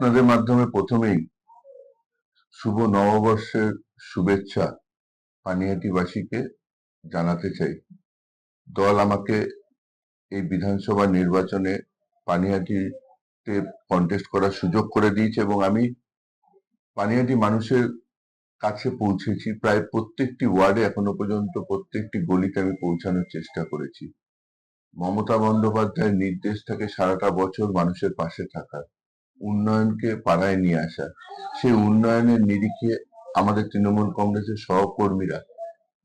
আপনাদের মাধ্যমে প্রথমেই শুভ নববর্ষের শুভেচ্ছা পানিহাটিবাসীকে জানাতে চাই। দল আমাকে এই বিধানসভা নির্বাচনে পানিহাটিতে কন্টেস্ট করার সুযোগ করে দিয়েছে এবং আমি পানিহাটি মানুষের কাছে পৌঁছেছি। প্রায় প্রত্যেকটি ওয়ার্ডে এখনো পর্যন্ত প্রত্যেকটি গলিতে আমি পৌঁছানোর চেষ্টা করেছি। মমতা বন্দ্যোপাধ্যায়ের নির্দেশ থাকে সারাটা বছর মানুষের পাশে থাকার, উন্নয়নকে পাড়ায় নিয়ে আসা। সেই উন্নয়নের নিরিখে আমাদের তৃণমূল কংগ্রেসের সহকর্মীরা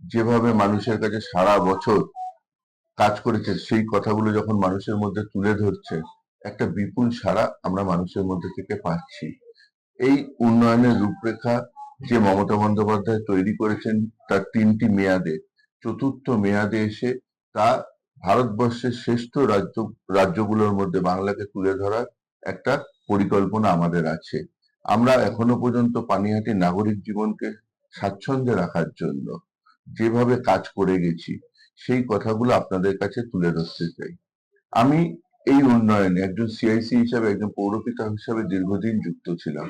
যেভাবে মানুষের কাছে সারা বছর কাজ করেছে, সেই কথাগুলো যখন মানুষের মধ্যে তুলে ধরছে, একটা বিপুল সাড়া আমরা মানুষের মধ্যে থেকে পাচ্ছি। এই উন্নয়নের রূপরেখা যে মমতা বন্দ্যোপাধ্যায় তৈরি করেছেন তার 3টি মেয়াদে, চতুর্থ মেয়াদে এসে তা ভারতবর্ষের শ্রেষ্ঠ রাজ্যগুলোর মধ্যে বাংলাকে তুলে ধরার একটা পরিকল্পনা আমাদের আছে। আমরা এখনো পর্যন্ত পানিহাটির নাগরিক জীবনকে স্বাচ্ছন্দ্যে রাখার জন্য যেভাবে কাজ করে গেছি, সেই কথাগুলো আপনাদের কাছে তুলে ধরতে চাই। আমি এই উন্নয়নে একজন সিআইসি হিসাবে, একজন পৌরপিতা হিসাবে দীর্ঘদিন যুক্ত ছিলাম,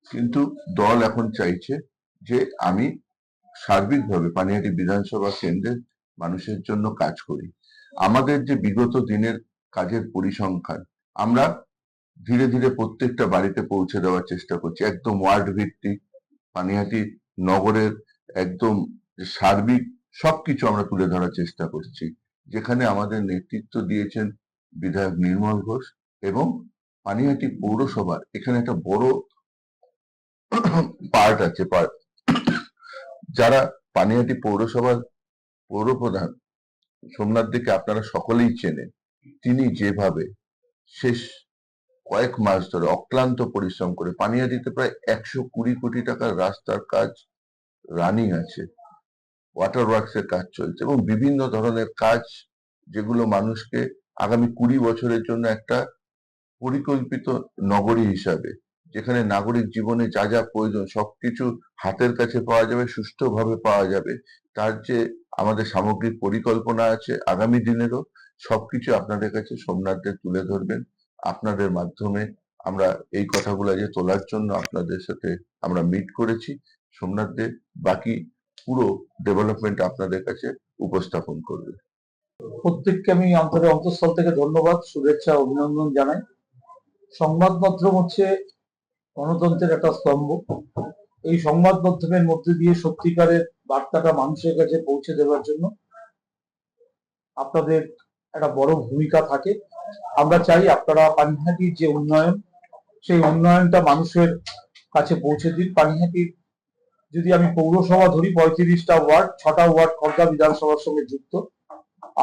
কিন্তু দল এখন চাইছে যে আমি সার্বিকভাবে পানিহাটি বিধানসভা কেন্দ্রের মানুষের জন্য কাজ করি। আমাদের যে বিগত দিনের কাজের পরিসংখ্যান আমরা ধীরে ধীরে প্রত্যেকটা বাড়িতে পৌঁছে দেওয়ার চেষ্টা করছি। একদম ওয়ার্ড ভিত্তিক পানিহাটি নগরের একদম সার্বিক সবকিছু আমরা তুলে ধরার চেষ্টা করছি, যেখানে আমাদের নেতৃত্ব দিয়েছেন বিধায়ক নির্মল ঘোষ এবং পানিহাটি পৌরসভার এখানে একটা বড় পার্ট আছে। যারা পানিহাটি পৌরসভার পৌরপ্রধান সোমনাথ দিকে আপনারা সকলেই চেনেন, তিনি যেভাবে শেষ কয়েক মাস ধরে অক্লান্ত পরিশ্রম করে পানিহাটিতে প্রায় 120 কোটি টাকার রাস্তার কাজ রানিং আছে, ওয়াটার ওয়ার্কস এর কাজ চলছে এবং বিভিন্ন ধরনের কাজ যেগুলো মানুষকে আগামী 20 বছরের জন্য একটা পরিকল্পিত নগরী হিসাবে, যেখানে নাগরিক জীবনে যা যা প্রয়োজন সবকিছু হাতের কাছে পাওয়া যাবে, সুষ্ঠুভাবে পাওয়া যাবে, তার যে আমাদের সামগ্রিক পরিকল্পনা আছে আগামী দিনেরও, সবকিছু আপনাদের কাছে সোমনাথদের তুলে ধরবেন। আপনাদের মাধ্যমে আমরা এই কথাগুলো যে তোলার জন্য আপনাদের সাথে আমরা মিট করেছি। সোমনাথদের বাকি পুরো ডেভেলপমেন্ট আপনাদের কাছে উপস্থাপন করবে। প্রত্যেককে আমি অন্তঃস্থল থেকে ধন্যবাদ, শুভেচ্ছা, অভিনন্দন জানাই। সংবাদ মাধ্যম হচ্ছে গণতন্ত্রের একটা স্তম্ভ। এই সংবাদ মাধ্যমের মধ্যে দিয়ে সত্যিকারের বার্তাটা মানুষের কাছে পৌঁছে দেওয়ার জন্য আপনাদের একটা বড় ভূমিকা থাকে। আমরা চাই আপনারা পানিহাটির যে উন্নয়ন, সেই উন্নয়নটা মানুষের কাছে পৌঁছে দিন। পানিহাটির যদি আমি পৌরসভা ধরি, 35টা ওয়ার্ড, 6টা ওয়ার্ড খড়দা বিধানসভার সঙ্গে যুক্ত,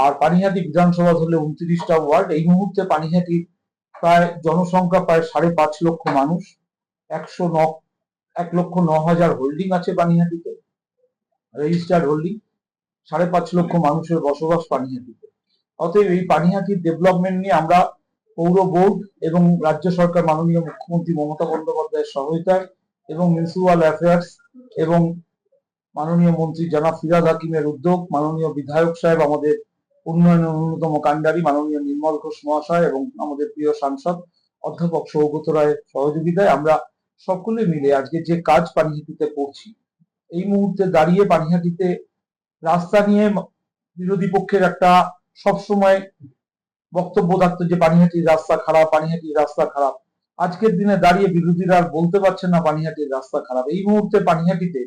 আর পানিহাটি বিধানসভা ধরলে 29টা ওয়ার্ড। এই মুহূর্তে পানিহাটির প্রায় জনসংখ্যা প্রায় 5.5 লক্ষ মানুষ, 1,09,000 হোল্ডিং আছে পানিহাটিতে, রেজিস্টার্ড হোল্ডিং। 5.5 লক্ষ মানুষের বসবাস পানিহাটিতে। অতএব এই পানিহাটির ডেভেলপমেন্ট নিয়ে আমরা পৌর বোর্ড এবং রাজ্য সরকার মাননীয় মুখ্যমন্ত্রী মমতা বন্দ্যোপাধ্যায়ের সহায়তায় এবং মিউনিসিপাল অ্যাফেয়ার্স এবং মাননীয় মন্ত্রী জনাব ফিরহাদ হাকিমের উদ্যোগ, মাননীয় বিধায়ক সাহেব, আমাদের উন্নয়নের অন্যতম কাণ্ডারি মাননীয় নির্মল ঘোষ মহাশয় এবং আমাদের প্রিয় সাংসদ অধ্যাপক সৌগত রায়ের সহযোগিতায় আমরা সকলে মিলে আজকে যে কাজ পানিহাটিতে করছি। এই মুহূর্তে দাঁড়িয়ে পানিহাটিতে রাস্তা নিয়ে বিরোধী পক্ষের একটা সবসময় বক্তব্য থাকতো যে পানিহাটির রাস্তা খারাপ, পানিহাটির রাস্তা খারাপ। আজকের দিনে দাঁড়িয়ে বিরোধীরা আর বলতে পারছেন না পানিহাটির রাস্তা খারাপ। এই মুহূর্তে পানিহাটিতে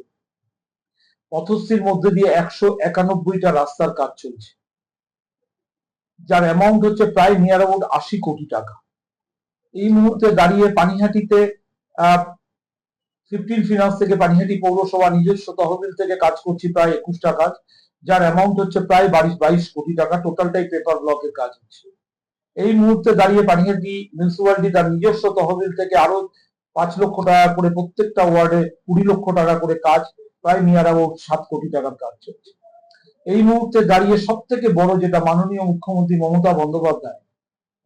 পথশ্রীর মধ্যে দিয়ে 191টা রাস্তার কাজ চলছে, যার অ্যামাউন্ট হচ্ছে প্রায় নিয়ার অ্যাবাউট 80 কোটি টাকা। এই মুহূর্তে দাঁড়িয়ে পানিহাটিতে 15 ফিনান্স থেকে পানিহাটি পৌরসভা নিজস্ব তহবিল থেকে কাজ করছি প্রায় 21টা কাজ, যার অ্যামাউন্ট হচ্ছে প্রায় 22 কোটি টাকা। টোটালটাই পেপার ব্লকের কাজ হচ্ছে। এই মুহূর্তে দাঁড়িয়ে পানিহাটি মিউনিসিপালিটি তার নিজস্ব তহবিল থেকে আরো 5 লক্ষ টাকা করে প্রত্যেকটা ওয়ার্ডে 20 লক্ষ টাকা করে কাজ, প্রায় নিয়ার অ্যাবাউট 7 কোটি টাকার কাজ চলছে। এই মুহূর্তে দাঁড়িয়ে সব থেকে বড় যেটা মাননীয় মুখ্যমন্ত্রী মমতা বন্দ্যোপাধ্যায়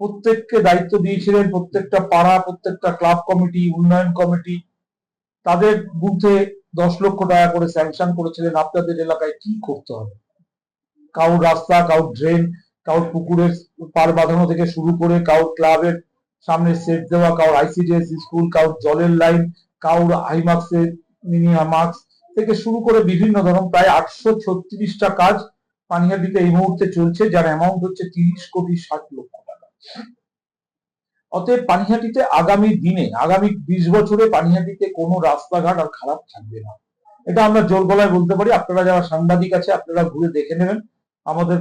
প্রত্যেককে দায়িত্ব দিয়েছিলেন, প্রত্যেকটা পাড়া, প্রত্যেকটা ক্লাব কমিটি, উন্নয়ন কমিটি, তাদের বুথে 10 লক্ষ টাকা করে স্যাংশন করেছিলেন আপনাদের এলাকায় কি করতে হবে। কারোর রাস্তা, কারোর ড্রেন, কারোর পুকুরের পার বাঁধানো থেকে শুরু করে কারোর ক্লাবের সামনে সেট দেওয়া, কারোর আইসিডিএস স্কুল, কারোর জলের লাইন, কারোর হাইমার্কসের মিনিমার্কস থেকে শুরু করে বিভিন্ন ধরনের প্রায় 836টা কাজ পানিহাটিতে এই মুহূর্তে চলছে, যার অ্যামাউন্ট হচ্ছে 30,60,00,000 টাকা। অতএব পানিহাটিতে আগামী দিনে, আগামী 20 বছরে পানিহাটিতে কোনো রাস্তাঘাট আর খারাপ থাকবে না, এটা আমরা জোর গলায় বলতে পারি। আপনারা যারা সাংবাদিক আছে আপনারা ঘুরে দেখে নেবেন আমাদের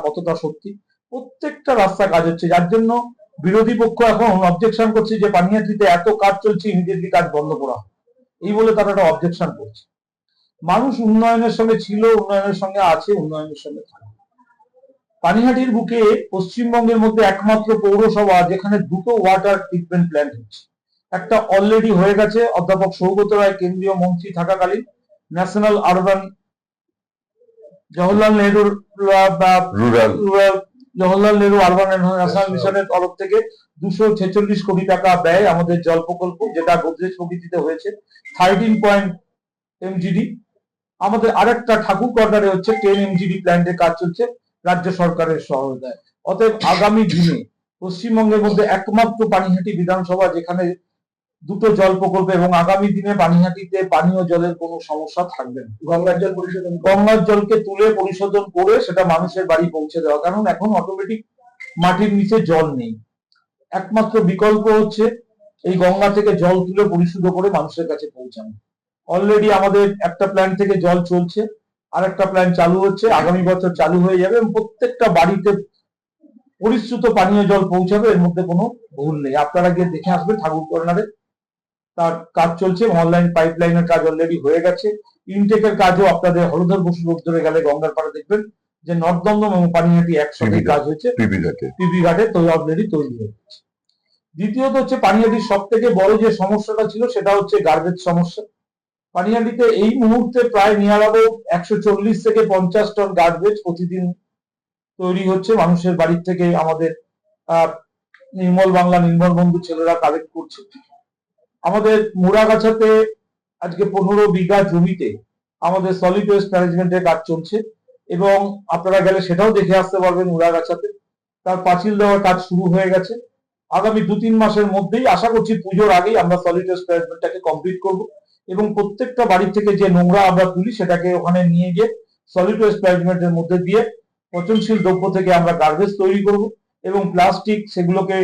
কতটা সত্যি। প্রত্যেকটা রাস্তা কাজ হচ্ছে, যার জন্য বিরোধী পক্ষ এখন অবজেকশন করছে যে পানিহাটিতে এত কাজ চলছে, ইমিডিয়েটলি কাজ বন্ধ করা হয়, এই বলে তারা একটা অবজেকশন করছে। মানুষ উন্নয়নের সঙ্গে ছিল, উন্নয়নের সঙ্গে আছে, উন্নয়নের সঙ্গে থাকবে। পানিহাটির বুকে পশ্চিমবঙ্গের মধ্যে একমাত্র পৌরসভা যেখানে দুটো ওয়াটার ট্রিটমেন্ট প্ল্যান্ট হচ্ছে। একটা অলরেডি হয়ে গেছে, অধ্যাপক সৌগত রায় কেন্দ্রীয় মন্ত্রী থাকাকালীন ন্যাশনাল আরবান জওহরলাল নেহরুর জওহরলাল নেহরু আরবান ন্যাশনাল মিশনের তরফ থেকে 246 কোটি টাকা ব্যয় আমাদের জল প্রকল্প, যেটা গোদরেজ প্রকৃতিতে হয়েছে 13 MGD। আমাদের আরেকটা ঠাকুর কোয়ার্টারে হচ্ছে 10 MGD প্ল্যান্টের কাজ চলছে রাজ্য সরকারের সহায়তায়। অতএব আগামী দিনে পশ্চিমবঙ্গের মধ্যে একমাত্র পানিহাটি বিধানসভা যেখানে দুটো জল প্রকল্প, এবং আগামী দিনে পানিহাটিতে পানীয় জলের কোনো সমস্যা থাকবে না। গঙ্গার জলকে তুলে পরিশোধন করে সেটা মানুষের বাড়ি পৌঁছে দেওয়া, কারণ এখন অটোমেটিক মাটির নিচে জল নেই। একমাত্র বিকল্প হচ্ছে এই গঙ্গা থেকে জল তুলে পরিশোধন করে মানুষের কাছে পৌঁছানো। অলরেডি আমাদের একটা প্ল্যান্ট থেকে জল চলছে, আর একটা প্ল্যান্ট চালু হচ্ছে, আগামী বছর চালু হয়ে যাবে এবং প্রত্যেকটা বাড়িতে পরিশ্রুত পানীয় জল পৌঁছাবে, এর মধ্যে কোনো ভুল নেই। আপনারা গিয়ে দেখে আসবেন ঠাকুর কর্নারে তার কাজ চলছে, অনলাইন পাইপলাইনের কাজ অলরেডি হয়ে গেছে, ইনটেকের কাজও আপনাদের হলধর বসু রোড ধরে গেলে গঙ্গার পাড়ে দেখবেন যে নর্থদমদম এবং পানিহাটি একসাথে কাজ হয়েছে, পিপি ঘাটে তো অলরেডি তৈরি হয়ে গেছে। দ্বিতীয়ত হচ্ছে পানিহাটির সব থেকে বড় যে সমস্যাটা ছিল সেটা হচ্ছে গার্বেজ সমস্যা। পানিহাটিতে এই মুহূর্তে প্রায় নিয়ার অ্যাবাউট 140 থেকে 50 টন গার্বেজ প্রতিদিন তৈরি হচ্ছে মানুষের বাড়ির থেকে। আমাদের নির্মল বাংলা, নির্মল বন্ধু ছেলেরা কালেক্ট করছে। আমাদের মুড়াগাছাতে আজকে 15 বিঘা জমিতে আমাদের সলিড ওয়েস্ট ম্যানেজমেন্টের কাজ চলছে, এবং আপনারা গেলে সেটাও দেখে আসতে পারবেন। মুড়াগাছাতে তার পাঁচিল দেওয়ার কাজ শুরু হয়ে গেছে। আগামী 2-3 মাসের মধ্যেই আশা করছি পুজোর আগেই আমরা সলিড ওয়েস্ট ম্যানেজমেন্টটাকে কমপ্লিট করব, এবং প্রত্যেকটা বাড়ি থেকে যে নোংরা আমরা তুলি সেটাকে ওখানে নিয়ে গিয়ে সলিড ওয়েস্ট ম্যানেজমেন্টের মধ্যে দিয়ে পচনশীল দ্রব্য থেকে আমরা গার্বেজ তৈরি করব, এবং প্লাস্টিক সেগুলোকে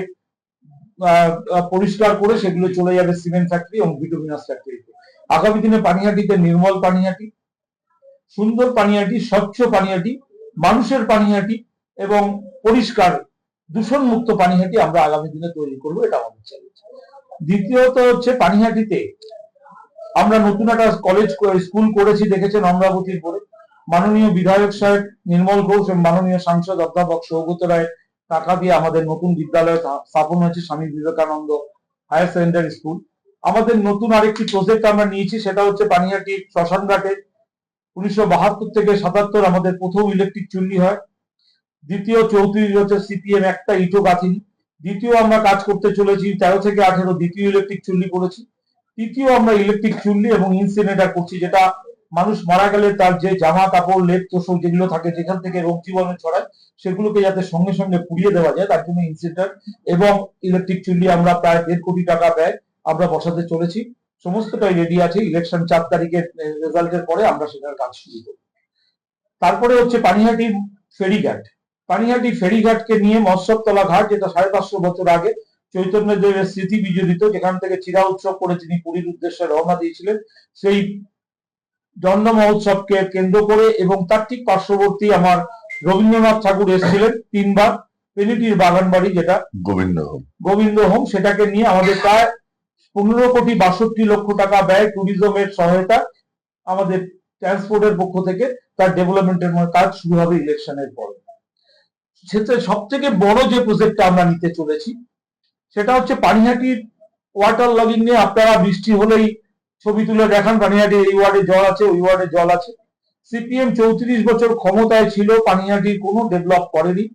পরিষ্কার করে সেগুলো চলে যাবে সিমেন্ট ফ্যাক্টরি এবং বিটুমিনাস ফ্যাক্টরিতে। আগামী দিনে পানিহাটিতে নির্মল পানিহাটি, সুন্দর পানিহাটি, স্বচ্ছ পানিহাটি, মানুষের পানিহাটি এবং পরিষ্কার দূষণ মুক্ত পানিহাটি আমরা আগামী দিনে তৈরি করব, এটা আমাদের চ্যালেঞ্জ। দ্বিতীয়ত হচ্ছে পানিহাটিতে আমরা নতুন একটা কলেজ স্কুল করেছি, দেখেছেন অমরাবতীর পরে। মাননীয় বিধায়ক সাহেব নির্মল ঘোষ এবং মাননীয় সাংসদ অধ্যাপক সৌগত রায় টাকা দিয়ে আমাদের নতুন বিদ্যালয় স্থাপন হয়েছে, Swami Vivekananda higher secondary school. আমাদের নতুন আরেকটি প্রজেক্ট আমরা নিয়েছি, সেটা হচ্ছে পানিহাটি শ্মশান ঘাটে 1972 থেকে 77 আমাদের প্রথম ইলেকট্রিক চুল্লি হয়। দ্বিতীয় 34 হচ্ছে সিপিএম একটা ইটো গাঁথিনি। দ্বিতীয় আমরা কাজ করতে চলেছি 13 থেকে 18 দ্বিতীয় ইলেকট্রিক চুল্লি করেছি। তৃতীয় আমরা ইলেকট্রিক চুল্লি এবং ইনসিনেটার করছি, যেটা মানুষ মারা গেলে তার যে জামা কাপড় লেপ তোষক যেগুলো থাকে যেখান থেকে রোগ জীবাণু ছড়ায় সেগুলোকে যাতে সঙ্গে সঙ্গে পুড়িয়ে দেওয়া যায় তার জন্য ইনসিনেটার এবং ইলেকট্রিক চুল্লি আমরা প্রায় 1.5 কোটি টাকা ব্যয় আমরা বসাতে চলেছি। সমস্তটাই রেডি আছে, ইলেকশন 4 তারিখের রেজাল্টের পরে আমরা সেটার কাজ শুরু করব। তারপরে হচ্ছে পানিহাটি ফেরিঘাট। পানিহাটি ফেরিঘাটকে নিয়ে মৎস্যতলা ঘাট, যেটা 550 বছর আগে চৈতন্যদেবের স্মৃতি বিজড়িত, যেখান থেকে চিরা উৎসব করে তিনি পুরীর উদ্দেশ্যে রওনা দিয়েছিলেন, সেই জন্ম মহোৎসবকে কেন্দ্র করে এবং তার ঠিক পার্শ্ববর্তী আমার রবীন্দ্রনাথ ঠাকুর এসেছিলেন 3 বার, পেনিটির বাগান বাড়ি যেটা গোবিন্দ হোম, সেটাকে নিয়ে আমাদের প্রায় 15,62,00,000 টাকা ব্যয় ট্যুরিজমের সহায়তা আমাদের ট্রান্সপোর্টের পক্ষ থেকে তার ডেভেলপমেন্টের কাজ শুরু হবে ইলেকশনের পর। সেটা সব থেকে বড় যে প্রজেক্টটা আমরা নিতে চলেছি সেটা হচ্ছে পানিহাটির ওয়াটার লগিং নিয়ে। আপনারা বৃষ্টি হলেই ছবি তুলে দেখান পানিহাটি এই ওয়ার্ডে জল আছে, ওই ওয়ার্ডে জল আছে। সিপিএম 34 বছর ক্ষমতায় ছিল, পানিহাটির কোনো ডেভেলপ করেনি।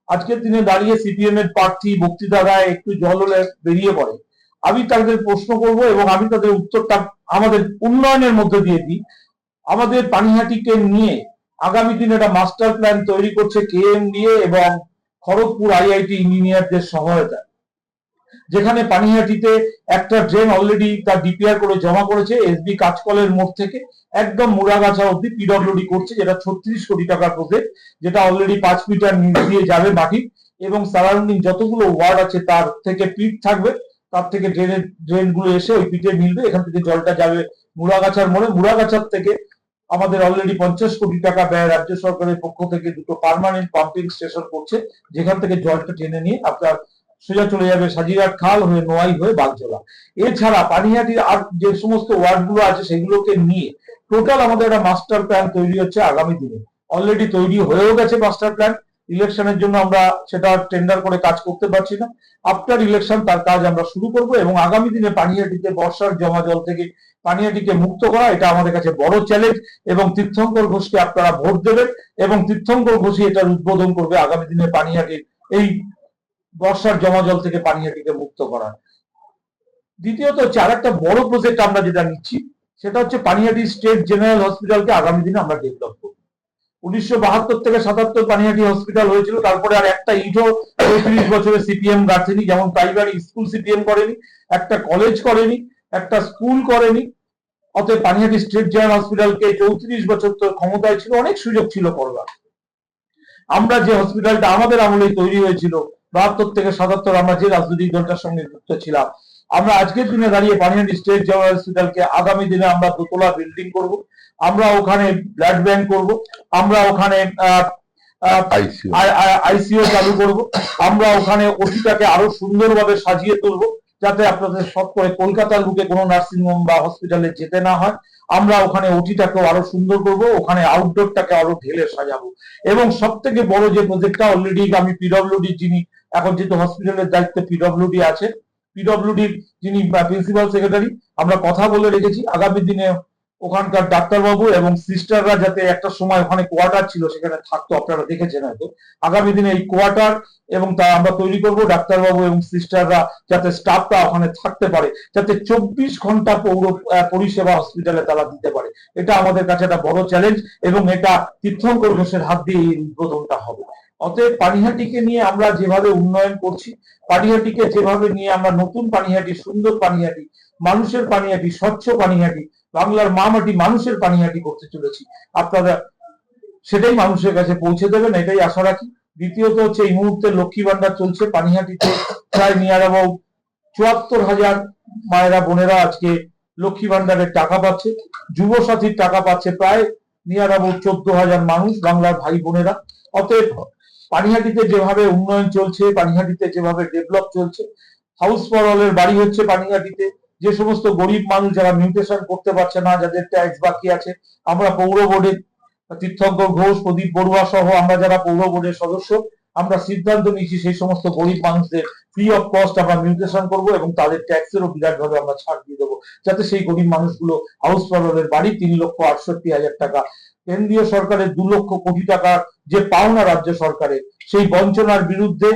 আজকের দিনে দাঁড়িয়ে সিপিএম এর প্রার্থী বক্তৃতা দেয়, একটু জল হলে বেরিয়ে পড়ে। আমি তাদের প্রশ্ন করব এবং আমি তাদের উত্তরটা আমাদের উন্নয়নের মধ্যে দিয়ে দিই। আমাদের পানিহাটিকে নিয়ে আগামী দিনে একটা মাস্টার প্ল্যান তৈরি করছে কেএমডিএ এবং খড়গপুর আইআইটি ইঞ্জিনিয়ারদের সহায়তায়। যেখানে পানিহাটিতে একটা ড্রেন অলরেডি তার ডিপিআর করে জমা করেছে এসবি কাঁচকলের মোড় থেকে একদম মুড়াগাছা অব্দি পিডব্লিউডি করছে, যেটা 36 কোটি টাকার প্রজেক্ট, যেটা অলরেডি 5 মিটার নিচ দিয়ে যাবে মাটি এবং সারাউন্ডিং যতগুলো ওয়ার্ড আছে তার থেকে পিট থাকবে, তার থেকে ড্রেন গুলো এসে ওই পিটে মিলবে, এখান থেকে জলটা যাবে মুড়াগাছার মোড়ে। মুড়াগাছার থেকে আমাদের অলরেডি 50 কোটি টাকা ব্যয় রাজ্য সরকারের পক্ষ থেকে দুটো পার্মানেন্ট পাম্পিং স্টেশন করছে, যেখান থেকে জলটা টেনে নিয়ে আপনার সোজা চলে যাবে সাজিরহাট খাল হয়ে নোয়াই হয়ে বাগজোলা। এছাড়া পানিহাটির আর যে সমস্ত ওয়ার্ড গুলো আছে সেগুলোকে নিয়ে টোটাল আমাদের একটা মাস্টার প্ল্যান তৈরি হচ্ছে আগামী দিনে। অলরেডি তৈরি হয়েও গেছে মাস্টার প্ল্যান, ইলেকশনের জন্য আমরা সেটা টেন্ডার করে কাজ করতে পারছি না, আফটার ইলেকশন তার কাজ আমরা শুরু করব এবং আগামী দিনে পানিহাটিতে বর্ষার জমা জল থেকে পানিহাটিকে মুক্ত করা, এটা আমাদের কাছে বড় চ্যালেঞ্জ এবং তীর্থঙ্কর ঘোষকে আপনারা ভোট দেবেন এবং তীর্থঙ্কর ঘোষই এটার উদ্বোধন করবে আগামী দিনে পানিহাটির এই বর্ষার জমা জল থেকে পানিহাটিকে মুক্ত করা। দ্বিতীয়ত হচ্ছে আর একটা বড় প্রজেক্ট আমরা যেটা নিচ্ছি সেটা হচ্ছে পানিহাটি স্টেট জেনারেল হসপিটালকে আগামী দিনে আমরা ডেভেলপ করব। 1972 থেকে 77 পানিহাটি হসপিটাল হয়েছিল, তারপরে আর একটা ইটও 35 বছরে সিপিএম গাছেনি, যেমন প্রাইমারি স্কুল সিপিএম করেনি, একটা কলেজ করেনি, একটা স্কুল করেনি। অতএব পানিহাটি স্টেট জেনারেল হসপিটালকে 34 বছর তো ক্ষমতায় ছিল, অনেক সুযোগ ছিল করবার। আমরা যে হসপিটালটা আমাদের আমলে তৈরি হয়েছিল 72 থেকে 77, আমরা যে রাজনৈতিক দলটার সঙ্গে যুক্ত ছিলাম, আমরা আজকের দিনে দাঁড়িয়ে পানিহাটি স্টেট জেনারেল হসপিটালকে আগামী দিনে আমরা দোতলা বিল্ডিং করব, আমরা ওখানে ব্লাড ব্যাংক করব, আমরা ওখানে আইসিইউ চালু করব, আমরা ওখানে ওটিটাকে আরো সুন্দরভাবে সাজিয়ে তুলব যাতে আপনাদের সব করে কলকাতার বুকে কোনো নার্সিং হোম বা হসপিটালে যেতে না হয়। আমরা ওখানে ওটিটাকে আরো সুন্দর করব, ওখানে আউটডোরটাকে আরো ঢেলে সাজাবো এবং সব থেকে বড় যে প্রজেক্টটা অলরেডি আমি পিডব্লিউডি যিনি এখন যেহেতু হসপিটালের দায়িত্বে পিডব্লিউডি আছে, পিডব্লিউডির যিনি প্রিন্সিপাল সেক্রেটারি, আমরা কথা বলে রেখেছি আগামী দিনে ওখানকার ডাক্তারবাবু এবং সিস্টাররা যাতে একটা সময় ওখানে কোয়ার্টার ছিল সেখানে থাকতো, আপনারা দেখেছেন হয়তো, আগামী দিনে এই কোয়ার্টার এবং তা আমরা তৈরি করব, ডাক্তারবাবু এবং সিস্টাররা যাতে স্টাফটা ওখানে থাকতে পারে, যাতে 24 ঘন্টা পৌর পরিষেবা হসপিটালে তারা দিতে পারে। এটা আমাদের কাছে একটা বড় চ্যালেঞ্জ এবং এটা তীর্থঙ্কর ঘোষের হাত দিয়ে এই উদ্বোধনটা হবে। অতএব পানিহাটিকে নিয়ে আমরা যেভাবে উন্নয়ন করছি, পানিহাটিকে যেভাবে নিয়ে আমরা নতুন পানিহাটি, সুন্দর পানিহাটি, মানুষের পানিহাটি, স্বচ্ছ পানিহাটি, বাংলার মা মাটি মানুষের পানিহাটি করতে চলেছি, আপনারা সেটাই মানুষের কাছে পৌঁছে দেবেন, এটাই আশা রাখি। দ্বিতীয়ত হচ্ছে এই মুহূর্তে লক্ষ্মী ভান্ডার চলছে পানিহাটিতে, প্রায় নিয়ার অ্যাবাউট 74,000 মায়েরা বোনেরা আজকে লক্ষ্মী ভান্ডারের টাকা পাচ্ছে, যুব সাথীর টাকা পাচ্ছে প্রায় নিয়ার অ্যাবাউট 14,000 মানুষ বাংলার ভাই বোনেরা। অতএব পানিহাটিতে যেভাবে উন্নয়ন চলছে, পানিহাটিতে যেভাবে ডেভেলপ চলছে, হাউস ফর অলের বাড়ি হচ্ছে পানিহাটিতে, যে সমস্ত গরিব মানুষ যারা মিউটেশন করতে পারছে না, যাদের ট্যাক্স বাকি আছে, আমরা পৌর বোর্ডে তীর্থঙ্কর ঘোষ, প্রদীপ বড়ুয়া সহ আমরা যারা পৌর বোর্ডের সদস্য, আমরা সিদ্ধান্ত নিয়েছি সেই সমস্ত গরিব মানুষদের ফ্রি অফ কস্ট আমরা মিউটেশন করব এবং তাদের ট্যাক্সেরও বিরাটভাবে আমরা ছাড় দিয়ে দেবো, যাতে সেই গরিব মানুষগুলো হাউস ফর অলের বাড়ি 3,68,000 টাকা, কেন্দ্রীয় সরকারের 2 লক্ষ কোটি টাকা যে পাওনা রাজ্য সরকারের, সেই বঞ্চনার বিরুদ্ধে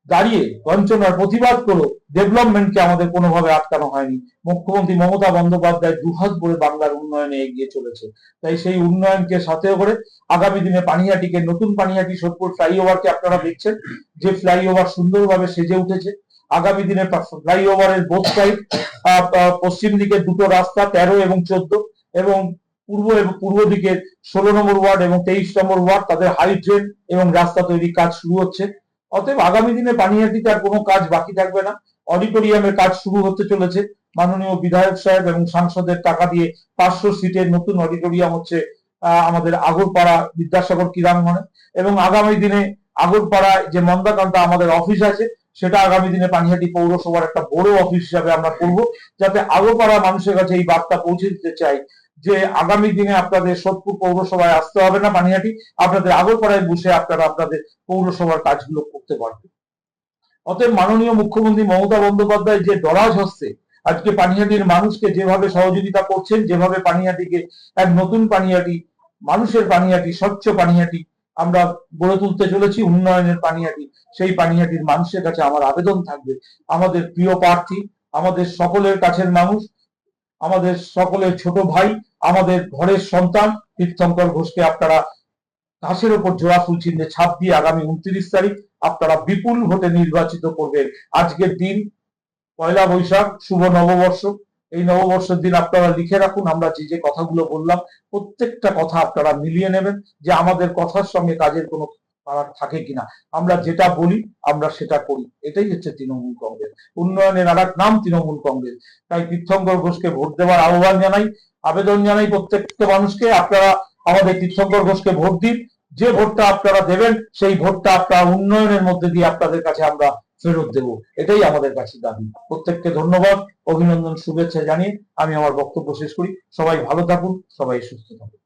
দাঁড়িয়ে বঞ্চনার প্রতিবাদ করো, ডেভেলপমেন্টকে আমাদের কোনোভাবে আটকানো হয়নি। মুখ্যমন্ত্রী মমতা বন্দ্যোপাধ্যায় দুহাত ভরে বাংলার উন্নয়নে এগিয়ে চলেছে, তাই সেই উন্নয়নকে সাথে করে আগামী দিনে পানিহাটিকে, নতুন পানিহাটি সোদপুর ফ্লাইওভারকে আপনারা দেখছেন যে ফ্লাইওভার সুন্দরভাবে সেজে উঠেছে। আগামী দিনে ফ্লাইওভারের বোথ সাইড, পশ্চিম দিকে দুটো রাস্তা 13 এবং 14 এবং পূর্ব দিকে 16 নম্বর ওয়ার্ড এবং 23 নম্বর ওয়ার্ড, তাদের হাই ড্রেন এবং রাস্তা তৈরির কাজ শুরু হচ্ছে। অতএব আগামী দিনে পানিহাটিতে আর কোনো কাজ বাকি থাকবে না, অডিটোরিয়ামের কাজ শুরু হতে চলেছে। মাননীয় বিধায়ক সাহেব এবং সাংসদের টাকা দিয়ে 500 সিটের নতুন অডিটোরিয়াম হচ্ছে আমাদের আগরপাড়া বিদ্যাসাগর ক্রীড়াঙ্গনে এবং আগামী দিনে আগরপাড়ায় যে মন্দাকান্তা আমাদের অফিস আছে সেটা আগামী দিনে পানিহাটি পৌরসভার একটা বড় অফিস হিসাবে আমরা করব, যাতে আগরপাড়া মানুষের কাছে এই বার্তা পৌঁছে দিতে চাই যে আগামী দিনে আপনাদের সোদপুর পৌরসভায় আসতে হবে না, পানিহাটি আপনাদের আগরপাড়ায় বসে আপনারা আপনাদের পৌরসভার কাজগুলো করতে পারবেন। অতএব মাননীয় মুখ্যমন্ত্রী মমতা বন্দ্যোপাধ্যায় যে দরাজ হস্তে আজকে পানিহাটির মানুষকে যেভাবে সহযোগিতা করছেন, যেভাবে পানিহাটিকে এক নতুন পানিহাটি, মানুষের পানিহাটি, স্বচ্ছ পানিহাটি আমরা গড়ে তুলতে চলেছি, উন্নয়নের পানিহাটি, সেই পানিহাটির মানুষের কাছে আমার আবেদন থাকবে, আমাদের প্রিয় প্রার্থী, আমাদের সকলের কাছের মানুষ, আমাদের সকলের ছোট ভাই, আমাদের ঘরের সন্তান তীর্থঙ্কর ঘোষকে আপনারা ঘাসের ওপর জোড়া ফুল চিহ্নে ছাপ দিয়ে আগামী 29 তারিখ আপনারা বিপুল ভোটে নির্বাচিত করবেন। আজকের দিন পয়লা বৈশাখ, শুভ নববর্ষ। এই নববর্ষের দিন আপনারা লিখে রাখুন, আমরা যে যে কথাগুলো বললাম প্রত্যেকটা কথা আপনারা মিলিয়ে নেবেন, যে আমাদের কথার সঙ্গে কাজের কোনো ফারাক থাকে কিনা। আমরা যেটা বলি আমরা সেটা করি, এটাই হচ্ছে তৃণমূল কংগ্রেস। উন্নয়নের আর এক নাম তৃণমূল কংগ্রেস। তাই তীর্থঙ্কর ঘোষকে ভোট দেওয়ার আহ্বান জানাই, আবেদন জানাই প্রত্যেকটা মানুষকে, আপনারা আমাদের তীর্থঙ্কর ঘোষকে ভোট দিন। যে ভোটটা আপনারা দেবেন সেই ভোটটা আপনারা উন্নয়নের মধ্যে দিয়ে আপনাদের কাছে আমরা ফেরত দেব, এটাই আমাদের কাছে দাবি। প্রত্যেককে ধন্যবাদ, অভিনন্দন, শুভেচ্ছা জানিয়ে আমি আমার বক্তব্য শেষ করি। সবাই ভালো থাকুন, সবাই সুস্থ থাকুন।